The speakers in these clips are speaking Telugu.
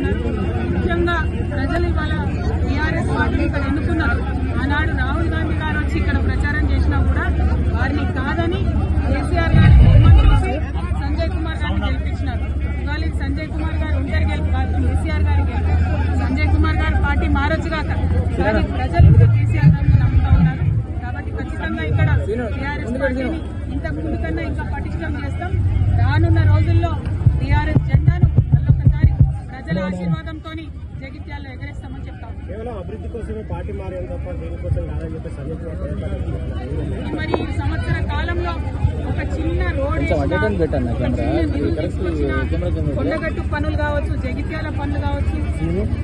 ఉన్నారు. ముఖ్యంగా ప్రజలు ఇవాళ టీఆర్ఎస్ పార్టీని ఇక్కడ ఎన్నుకున్నారు. ఆనాడు రాహుల్ గాంధీ గారు వచ్చి ఇక్కడ ప్రచారం చేసినా కూడా వారిని కాదని కేసీఆర్ గారి బొమ్మను చూసి సంజయ్ కుమార్ గారిని గెలిపించినారు. ఇవాళ సంజయ్ కుమార్ గారు ఒంటరి గెలుపు కాదు, కేసీఆర్ గారి గెలుపు. సంజయ్ కుమార్ గారు పార్టీ మారొచ్చుగాక, కానీ ప్రజలు ఇంకా కేసీఆర్ గారిని నమ్ముతా ఉన్నారు. కాబట్టి ఖచ్చితంగా ఇక్కడ టీఆర్ఎస్ పార్టీని ఇంతకు ముందు కన్నా ఇంకా పటిష్టం చేస్తాం. రానున్న రోజుల్లో టీఆర్ఎస్ జెండాను మళ్ళొకసారి ప్రజల ఆశీర్వాదంతో జగిత్యాల్లో ఎగరేస్తామని చెప్తాం. కేవలం అభివృద్ధి కోసమే పార్టీ మారేది తప్ప దేనికోసం కాదని చెప్పి మరి ఈ సంవత్సర కాలంలో ఒక చిన్న రోడ్ కొండగట్టు పనులు కావచ్చు, జగిత్యాల పనులు కావచ్చు,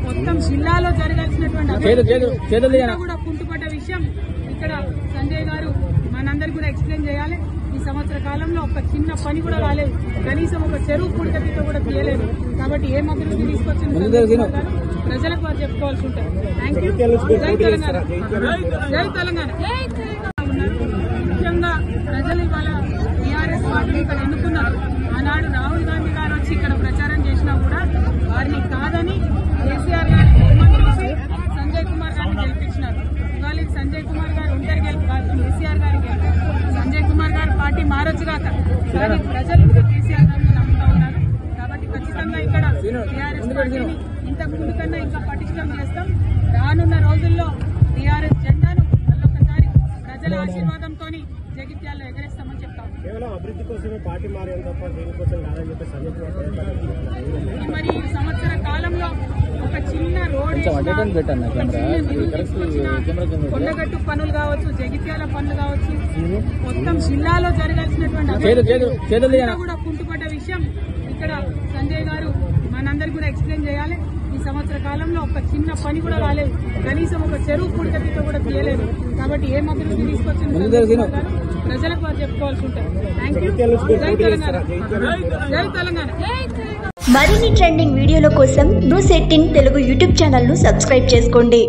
మొత్తం జిల్లాలో జరగాల్సినటువంటి కూడా కుంటుపడ్డ విషయం ఇక్కడ సంజయ్ గారు మనందరికి కూడా ఎక్స్ప్లెయిన్ చేయాలి. ఈ సంవత్సర కాలంలో ఒక చిన్న పని కూడా రాలేదు, కనీసం ఒక చెరువు పుడికతో కూడా తీయలేదు. కాబట్టి ఏం అభివృద్ధి తీసుకొచ్చింది ప్రజలకు వారు చెప్పుకోవాల్సి ఉంటారు. Thank you. జై తెలంగాణ, జై తెలంగాణ. ముఖ్యంగా ప్రజలు ఇవాళ టీఆర్ఎస్ పార్టీని ఇక్కడ ఎన్నుకున్నారు. ఆనాడు రాహుల్ గాంధీ గారు వచ్చి ఇక్కడ ప్రచారం చేసినా కూడా వారిని కాదని కేసీఆర్ గారి బొమ్మను చూసి సంజయ్ కుమార్ గారిని గెలిపించినారు. ఇవాళ సంజయ్ కుమార్ గారు ఒంటరి గెలుపు కాదు, కేసీఆర్ గారి గెలుపు. సంజయ్ కుమార్ గారు పార్టీ మారొచ్చుగాక, కానీ ప్రజలు ఇంకా కేసీఆర్ గారిని నమ్ముతా ఉన్నారు. కాబట్టి ఖచ్చితంగా ఇక్కడ టీఆర్ఎస్ పార్టీని ఇంతకు ముందు కన్నా ఇంకా పటిష్టం చేస్తాం. రానున్న రోజుల్లో టీఆర్ఎస్ జెండాను మళ్ళొకసారి ప్రజల ఆశీర్వాదంతో జగిత్యాల్లో ఎగరేస్తామని చెప్తాం. కేవలం అభివృద్ధి కోసమే పార్టీ మారేది తప్ప దేనికోసం కాదని చెప్పి మరి ఈ సంవత్సర కాలంలో ఒక చిన్న రోడ్ కొండగట్టు పనులు కావచ్చు, జగిత్యాల పనులు కావచ్చు, మొత్తం జిల్లాలో జరగాల్సినటువంటి కూడా కుంటుపడ్డ విషయం ఇక్కడ సంజయ్ గారు మనందరికి కూడా ఎక్స్ప్లెయిన్ చేయాలి. ఈ సంవత్సర కాలంలో ఒక చిన్న పని కూడా రాలేదు, కనీసం ఒక చెరువు పుడికతో కూడా తీయలేదు. కాబట్టి ఏం అభివృద్ధి తీసుకొచ్చింది ప్రజలకు వారు చెప్పుకోవాల్సి ఉంటారు. Thank you. జై తెలంగాణ, జై తెలంగాణ. మరిన్ని ట్రెండింగ్ వీడియోల కోసం న్యూస్ 18 తెలుగు యూట్యూబ్ ఛానల్ ను సబ్స్క్రైబ్ చేసుకోండి.